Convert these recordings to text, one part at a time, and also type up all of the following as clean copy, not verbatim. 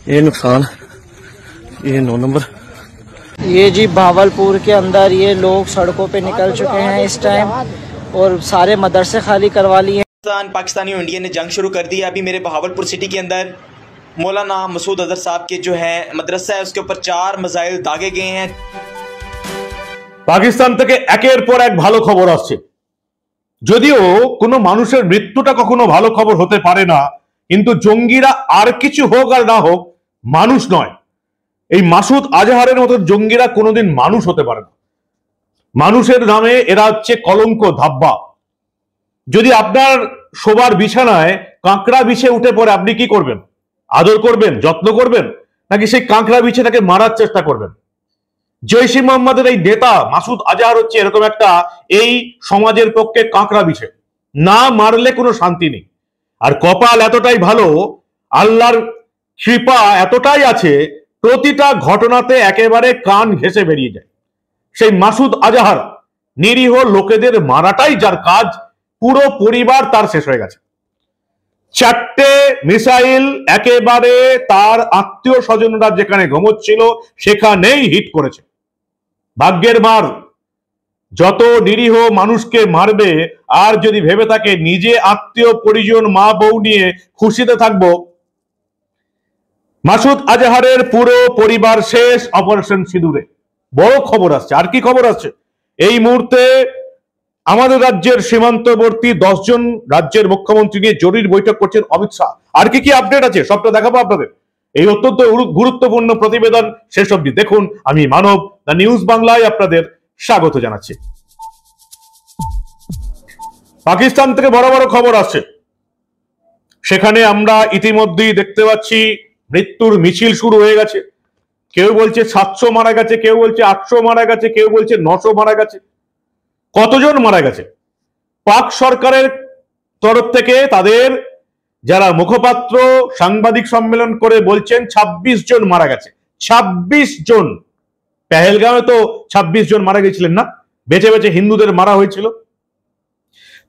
ये नुकसान, ये 9 नंबर। ये जी भावलपुर के अंदर ये लोग सड़कों पे निकल चुके हैं इस टाइम और सारे मदरसे खाली करवा लिए हैं। पाकिस्तानी और इंडिया ने जंग शुरू कर दी है। अभी मेरे भावलपुर सिटी के अंदर मौलाना मसूद अजहर साहब के जो है मदरसा है उसके ऊपर 4 मिसाइल दागे गए हैं। পাকিস্তান থেকে একের পর এক ভালো খবর আসছে। যদিও কোনো মানুষের মৃত্যুটা কখনো ভালো খবর হতে পারে না, কিন্তু জঙ্গিরা আর কিছু হোক আর না হোক মানুষ নয়। এই মাসুদ আজহারের মতো জঙ্গিরা কোনোদিন মানুষ হতে পারে না। মানুষের নামে এরা হচ্ছে কলঙ্ক ধাব্বা। যদি আপনার শোবার বিছানায় কাঁকড়া বিছে উঠে পড়ে আপনি কি করবেন? আদর করবেন, যত্ন করবেন, নাকি সেই কাঁকড়া বিছে তাকে মারার চেষ্টা করবেন? জৈশ ই মোহাম্মদের এই নেতা মাসুদ আজহার হচ্ছে এরকম একটা এই সমাজের পক্ষে কাঁকড়া বিছে, না মারলে কোনো শান্তি নেই। আর কপাল এতটাই ভালো, আল্লাহর কৃপা এতটাই আছে, প্রতিটা ঘটনাতে একেবারে কান ঘেঁষে বেরিয়ে যায়। সেই মাসুদ আজহার নিরীহ লোকেদের মারাটাই যার কাজ, পুরো পরিবার তার শেষ হয়ে গেছে। 4টে মিসাইল একেবারে তার আত্মীয় স্বজনরা যেখানে ঘুমোচ্ছিল সেখানেই হিট করেছে। ভাগ্যের মার, যত নিরীহ মানুষকে মারবে আর যদি ভেবে থাকে নিজে আত্মীয় পরিজন মা বউ নিয়ে খুশিতে থাকবো। মাসুদ আজহারের পুরো পরিবার শেষ অপারেশন সিঁদুরে। বড় খবর আসছে। আর কি খবর আসছে? এই মুহূর্তে আমাদের রাজ্যের সীমান্তবর্তী 10 জন রাজ্যের মুখ্যমন্ত্রী নিয়ে জরুরি বৈঠক করছেন অমিত শাহ। আর কি কি আপডেট আছে সবটা দেখাবো আপনাদের এই অত্যন্ত গুরুত্বপূর্ণ প্রতিবেদন। শেষ অবধি দেখুন। আমি মানব, দ্য নিউজ বাংলায় আপনাদের স্বাগত জানাচ্ছি। পাকিস্তান থেকে বড় বড় খবর আসছে। সেখানে আমরা ইতিমধ্যেই দেখতে পাচ্ছি মৃত্যুর মিছিল শুরু হয়ে গেছে। কেউ বলছে 700 মারা গেছে, কেউ বলছে 800 মারা গেছে, কেউ বলছে 900 মারা গেছে। কতজন মারা গেছে? পাক সরকারের তরফ থেকে তাদের যারা মুখপাত্র সাংবাদিক সম্মেলন করে বলছেন 26 জন মারা গেছে। 26 জন। পেহেলগাঁওয়ে তো 26 জন মারা গেছিলেন না? বেঁচে বেঁচে হিন্দুদের মারা হয়েছিল।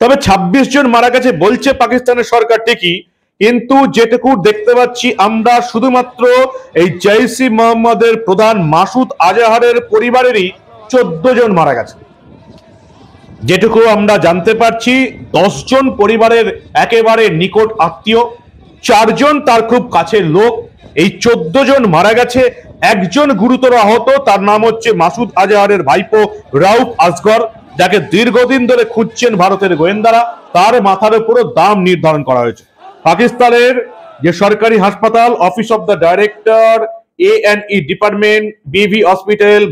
তবে 26 জন মারা গেছে বলছে পাকিস্তানের সরকার ঠিকই, কিন্তু যেটুকু দেখতে পাচ্ছি আমরা শুধুমাত্র এই জৈশ ই মোহাম্মদের প্রধান মাসুদ আজহারের পরিবারেরই 14 জন মারা গেছে। যেটুকু আমরা জানতে পারছি 10 জন পরিবারের একেবারে নিকট আত্মীয়, 4 জন তার খুব কাছের লোক। এই 14 জন মারা গেছে। একজন গুরুতর আহত, তার নাম হচ্ছে মাসুদ আজহারের ভাইপো রাউফ আসগর, যাকে দীর্ঘদিন ধরে খুঁজছেন ভারতের গোয়েন্দারা। তার মাথার উপরও দাম নির্ধারণ করা হয়েছে। পাকিস্তানের যে সরকারি হাসপাতাল office of the director A&E department বিভি হসপিটাল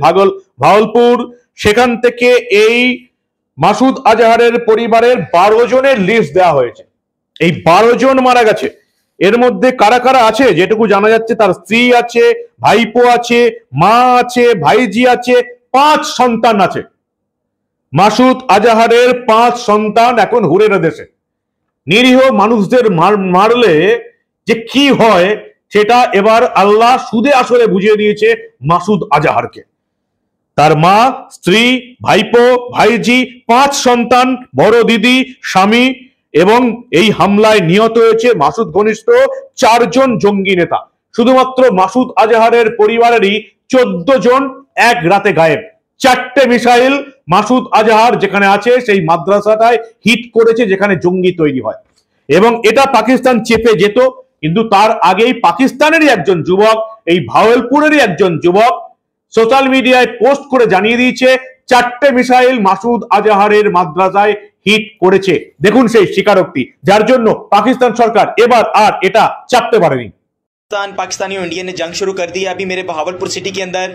ভাগলপুর, সেখান থেকে এই মাসুদ আজহারের পরিবারের 12 জনের লিস্ট দেওয়া হয়েছে। এই 12 জন মারা গেছে। এর মধ্যে কারা কারা আছে যেটুকু জানা যাচ্ছে, তার স্ত্রী আছে, ভাইপো আছে, মা আছে, ভাইজি আছে, 5 সন্তান আছে। মাসুদ আজহারের 5 সন্তান এখন হুরেরা দেশে। নিরীহ মানুষদের মারলে যে কি হয় সেটা এবার আল্লাহ সুদে আসরে বুঝিয়ে দিয়েছে মাসুদ আজহারকে। তার মা, স্ত্রী, ভাইপো, ভাইজি, 5 সন্তান, বড় দিদি, স্বামী, এবং এই হামলায় নিহত হয়েছে মাসুদ ঘনিষ্ঠ 4 জন জঙ্গি নেতা। শুধুমাত্র মাসুদ আজহারের পরিবারেরই 14 জন এক রাতে গায়েব। 4টে মিসাইল মাসুদ আজহার যেখানে আছে সেই মাদ্রাসাটায় হিট করেছে যেখানে জঙ্গি তৈরি হয়। এবং এটা পাকিস্তান চেপে যেত, কিন্তু তার আগেই পাকিস্তানেরই একজন যুবক, এই ভাওয়ালপুরেরই একজন যুবক সোশ্যাল মিডিয়ায় পোস্ট করে জানিয়ে দিয়েছে 4টে মিসাইল মাসুদ আজহারের মাদ্রাসায় হিট করেছে। দেখুন সেই স্বীকারোক্তি, যার জন্য পাকিস্তান সরকার এবার আর এটা চাপতে পারেনি। पाकिस्तानी और इंडिया ने जंग शुरू कर दी है। अभी मेरे भावलपुर सिटी के अंदर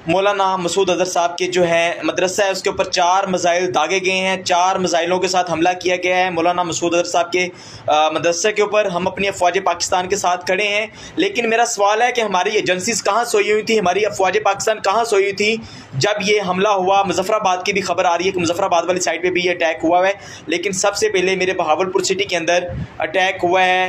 मौलाना मसूद अजहर साहब के जो है मदरसा है उसके ऊपर 4 मिसाइल दागे गए हैं। 4 मिसाइलों के साथ हमला किया गया है मौलाना मसूद अजहर साहब के मदरसे के ऊपर। हम अपनी अफवाज पाकिस्तान के साथ खड़े हैं, लेकिन मेरा सवाल है कि हमारी एजेंसीज कहाँ सोई हुई थी, हमारी अफवाज पाकिस्तान कहाँ सोई हुई थी जब ये हमला हुआ। मुजफ्फराबाद की भी खबर आ रही है कि मुजफ्फराबाद वाली साइड पर भी ये अटैक हुआ है, लेकिन सबसे पहले मेरे भावलपुर सिटी के अंदर अटैक हुआ है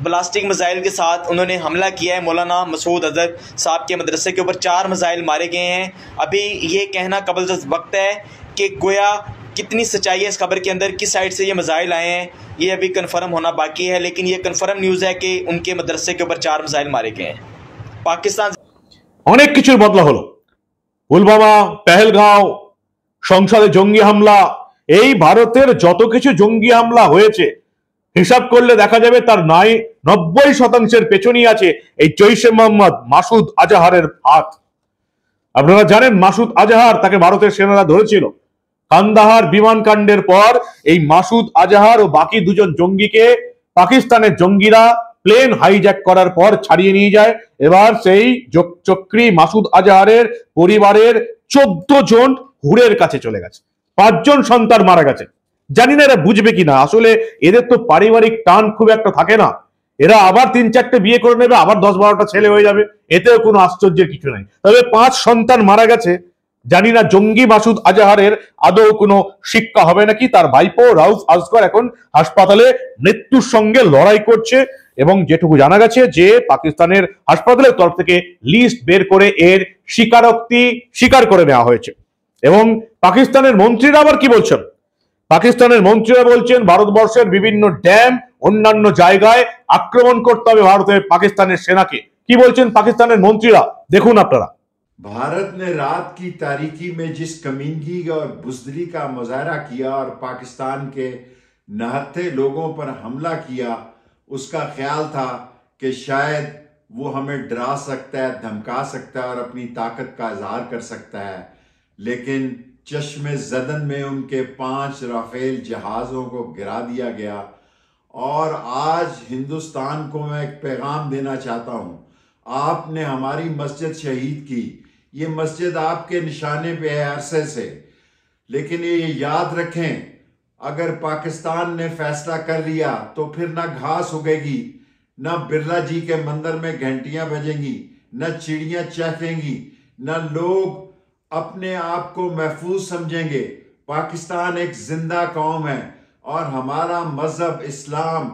ब्लास्टिक मिसाइल के साथ। उन्होंने हमला किया है मौलाना मसूद अजहर साहब के मदरसे के ऊपर। 4 मिसाइल मारे गए हैं। अभी ये कहना कबल वक्त है कि गोया कितनी सच्चाई है इस खबर के अंदर, किस साइड से ये मिसाइल आए हैं, ये अभी कन्फर्म होना बाकी है। लेकिन ये कन्फर्म न्यूज़ है कि उनके मदरसे के ऊपर 4 मिसाइल मारे गए हैं। पाकिस्तान অনেক কিছুর বদলা হলো। পুলওয়ামা, পেহেলগাঁও, সংসদে জঙ্গি হামলা, এই ভারতের যত কিছু জঙ্গি হামলা হয়েছে হিসাব করলে দেখা যাবে তার 90% পেছনেই আছে এই জৈশে মোহাম্মদ মাসুদ আজাহারের হাত। আপনারা জানেন মাসুদ আজাহার, তাকে ভারতের সেনারা ধরেছিল কান্দাহার বিমান কাণ্ডের পর। এই মাসুদ আজাহার ও বাকি দুজন জঙ্গিকে পাকিস্তানের জঙ্গিরা প্লেন হাইজ্যাক করার পর ছাড়িয়ে নিয়ে যায়। এবার সেই চক্রী মাসুদ আজাহারের পরিবারের 14 জন হুরের কাছে চলে গেছে, 5 জন সন্তান মারা গেছে। জানি না এরা বুঝবে কিনা, আসলে এদের তো পারিবারিক টান খুব একটা থাকে না। এরা আবার 3-4টে বিয়ে করে নেবে, আবার 10-12টা ছেলে হয়ে যাবে, এতেও কোনো আশ্চর্যের কিছু নাই। তবে 5 সন্তান মারা গেছে। জানি না জঙ্গি মাসুদ আজাহারের আদৌ কোনো শিক্ষা হবে নাকি। তার ভাইপো রাউফ আসগর এখন হাসপাতালে মৃত্যুর সঙ্গে লড়াই করছে এবং যেটুকু জানা গেছে যে পাকিস্তানের হাসপাতালের তরফ থেকে লিস্ট বের করে এর স্বীকারোক্তি স্বীকার করে নেওয়া হয়েছে। এবং পাকিস্তানের মন্ত্রীরা আবার কি বলছেন? পাকিস্তানের মন্ত্রীরা বলছেন ভারতবর্ষের বিভিন্ন ড্যাম, অন্যান্য জায়গায় আক্রমণ করতে হবে ভারতের পাকিস্তানের সেনাকে। কি বলছেন পাকিস্তানের মন্ত্রীরা, দেখুন আপনারা। भारत ने रात की तारीकी में जिस कमीनगी और बुज़दिली का मुजाहरा किया और पाकिस्तान के नहत्थे लोगों पर हमला किया, उसका ख्याल था कि शायद वो हमें डरा सकता है, धमका सकता है और अपनी ताकत का इजहार कर सकता है। लेकिन चश्मे ज़दन में उनके 5 राफेल जहाज़ों को गिरा दिया गया। और आज हिंदुस्तान को मैं एक पैगाम देना चाहता हूँ, आपने हमारी मस्जिद शहीद की, ये मस्जिद आपके निशाने पे है अरसे से, लेकिन ये याद रखें अगर पाकिस्तान ने फैसला कर लिया तो फिर ना घास उगेगी, ना बिरला जी के मंदिर में घंटियां बजेंगी, न चिड़ियां चहकेंगी, न लोग अपने आप को महफूज समझेंगे। पाकिस्तान एक जिंदा कौम है और हमारा मजहब इस्लाम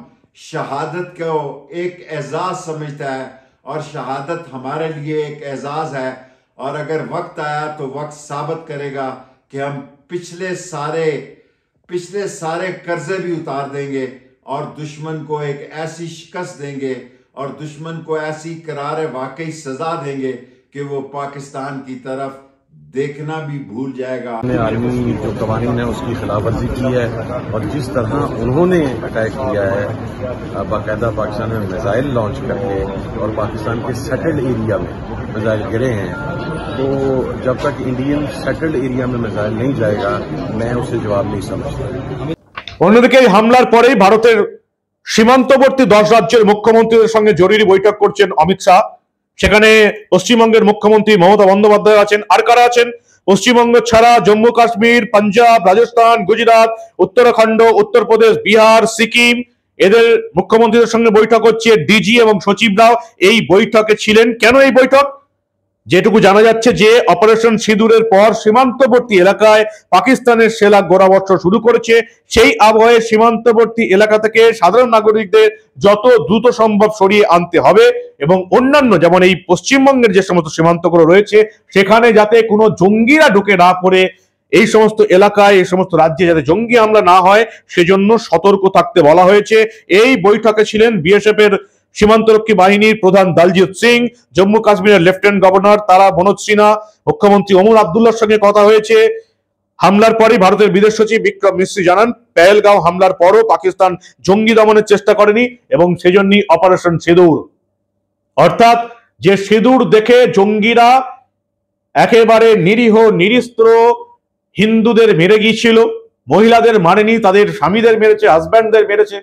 शहादत को एक एजाज समझता है और शहादत हमारे लिए एक एजाज है। और अगर वक्त आया तो वक्त साबित करेगा कि हम पिछले सारे कर्जे भी उतार देंगे और दुश्मन को एक ऐसी शिकस्त देंगे और दुश्मन को ऐसी करारे वाकई सजा देंगे कि वो पाकिस्तान की तरफ देखना भी भूल जाएगा। आर्मी जो कवानीन है उसकी खिलाफ वर्जी की है और जिस तरह उन्होंने अटैक किया है बाकायदा पाकिस्तान में मिसाइल लॉन्च करके और पाकिस्तान के सेटल्ड एरिया में मिसाइल गिरे हैं, तो जब तक इंडियन सेटल्ड एरिया में मिसाइल नहीं जाएगा मैं उसे जवाब नहीं समझता। অন্যদিকে এই হামলার পরেই ভারতের সীমান্তবর্তী 10 রাজ্যের মুখ্যমন্ত্রীদের সঙ্গে জরুরি বৈঠক করছেন অমিত শাহ। সেখানে পশ্চিমবঙ্গের মুখ্যমন্ত্রী মমতা বন্দ্যোপাধ্যায় আছেন। আর কারা আছেন? পশ্চিমবঙ্গ ছাড়া জম্মু কাশ্মীর, পাঞ্জাব, রাজস্থান, গুজরাট, উত্তরাখণ্ড, উত্তরপ্রদেশ, বিহার, সিকিম, এদের মুখ্যমন্ত্রীদের সঙ্গে বৈঠক হচ্ছে। ডিজি এবং সচিবরাও এই বৈঠকে ছিলেন। কেন এই বৈঠক? যেটুকু জানা যাচ্ছে যে অপারেশন সিঁদুরের পর সীমান্তবর্তী এলাকায় পাকিস্তানের সেনা গোলাবর্ষণ শুরু করেছে। সেই আবহে সীমান্তবর্তী এলাকা থেকে সাধারণ নাগরিকদের যত দ্রুত সম্ভব সরিয়ে আনতে হবে এবং অন্যান্য যেমন এই পশ্চিমবঙ্গের যে সমস্ত সীমান্তগুলো রয়েছে সেখানে যাতে কোনো জঙ্গিরা ঢুকে না পড়ে, এই সমস্ত এলাকায় এই সমস্ত রাজ্যে যাতে জঙ্গি হামলা না হয় সেজন্য সতর্ক থাকতে বলা হয়েছে। এই বৈঠকে ছিলেন বিএসএফ এর সীমান্তরক্ষী বাহিনীর প্রধান দলজিৎ সিং, জম্মু কাশ্মীরের লেফটেন্যান্ট গভর্নর তারা মনোজ সিনহা, মুখ্যমন্ত্রী ওমর আব্দুল্লাহর সঙ্গে কথা হয়েছে। হামলার পরে ভারতের বিদেশ সচিব বিক্রম মিশ্রি জানান পেহেলগাঁও হামলার পরও পাকিস্তান জঙ্গি দমনের চেষ্টা করেনি এবং সেজন্যই অপারেশন সিঁদুর, অর্থাৎ যে সিঁদুর দেখে জঙ্গিরা একেবারে নিরীহ নিরস্ত্র হিন্দুদের মেরে গিয়েছিল, মহিলাদের মারেনি, তাদের স্বামীদের মেরেছে, হাজব্যান্ডদের মেরেছে,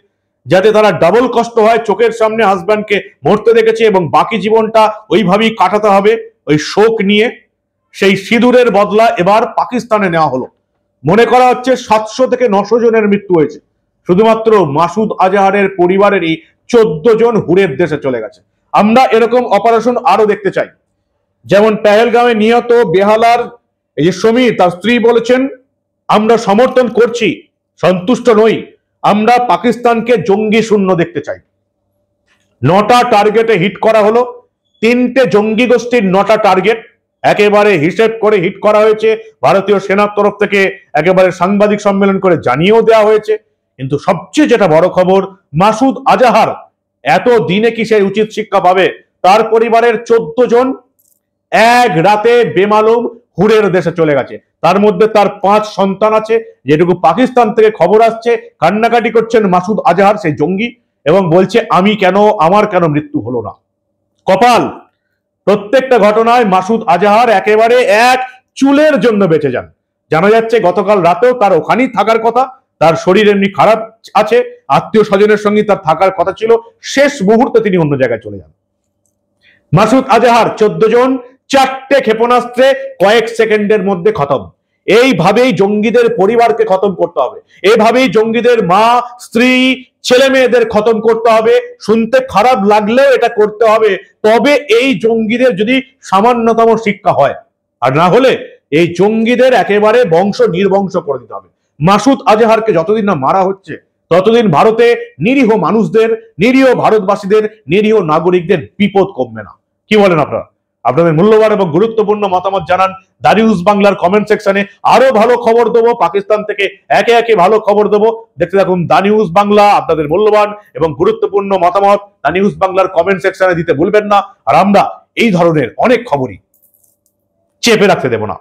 যাতে তারা ডাবল কষ্ট হয়। চোখের সামনে হাজব্যান্ডকে মরতে দেখেছে এবং বাকি জীবনটা ওইভাবেই কাটাতে হবে ওই শোক নিয়ে। সেই সিঁদুরের বদলা এবার পাকিস্তানে নেওয়া হলো। মনে করা হচ্ছে 700 থেকে 900 জনের মৃত্যু হয়েছে। শুধুমাত্র মাসুদ আজাহারের পরিবারেরই 14 জন হুরের দেশে চলে গেছে। আমরা এরকম অপারেশন আরো দেখতে চাই। যেমন পেহেলগাঁওয়ে নিহত বেহালার এই যে সমীর, তার স্ত্রী বলেছেন আমরা সমর্থন করছি, সন্তুষ্ট নই, আমরা পাকিস্তানকে জঙ্গি শূন্য দেখতে চাই। 9টা টার্গেটে হিট করা হলো, 3টে জঙ্গি গোষ্ঠীর 9টা টার্গেট, একেবারে হিসেব করে হিট করা হয়েছে, ভারতীয় সেনার তরফ থেকে একেবারে সাংবাদিক সম্মেলন করে জানিয়েও দেওয়া হয়েছে। কিন্তু সবচেয়ে যেটা বড় খবর, মাসুদ আজাহার এত দিনে কি সে উচিত শিক্ষা পাবে? তার পরিবারের 14 জন এক রাতে বেমালুম হুরের দেশে চলে গেছে। তার মধ্যে তার 5 সন্তান আছে। যেটুকু পাকিস্তান থেকে খবর আসছে, কান্নাকাটি করছেন মাসুদ আজাহার সেই জঙ্গি, এবং বলছে আমার কেন মৃত্যু হলো না। কপাল, প্রত্যেকটা ঘটনায় মাসুদ আজাহার একেবারে এক চুলের জন্য বেঁচে যান। জানা যাচ্ছে গতকাল রাতেও তার ওখানেই থাকার কথা, তার শরীর এমনি খারাপ আছে, আত্মীয় স্বজনের সঙ্গে তার থাকার কথা ছিল, শেষ মুহূর্তে তিনি অন্য জায়গায় চলে যান। মাসুদ আজাহার 14 জন 4টে ক্ষেপণাস্ত্রে কয়েক সেকেন্ডের মধ্যে খতম। এইভাবেই জঙ্গিদের পরিবারকে খতম করতে হবে, এইভাবেই জঙ্গিদের মা, স্ত্রী, ছেলে মেয়েদের খতম করতে হবে। শুনতে খারাপ লাগলেও এটা করতে হবে, তবে এই জঙ্গিদের যদি সামান্যতম শিক্ষা হয়। আর না হলে এই জঙ্গিদের একেবারে বংশ নির্বংশ করে দিতে হবে। মাসুদ আজাহারকে যতদিন না মারা হচ্ছে, ততদিন ভারতে নিরীহ মানুষদের, নিরীহ ভারতবাসীদের, নিরীহ নাগরিকদের বিপদ কমবে না। কি বলেন আপনারা? আপনাদের মূল্যবান এবং গুরুত্বপূর্ণ মতামত জানান দা নিউজ বাংলার কমেন্ট সেকশনে। আরো ভালো খবর দেবো, পাকিস্তান থেকে একে একে ভালো খবর দেবো। দেখতে থাকুন দা নিউজ বাংলা। আপনাদের মূল্যবান এবং গুরুত্বপূর্ণ মতামত দা নিউজ বাংলার কমেন্ট সেকশনে দিতে ভুলবেন না। আর আমরা এই ধরনের অনেক খবরই চেপে রাখতে দেব না।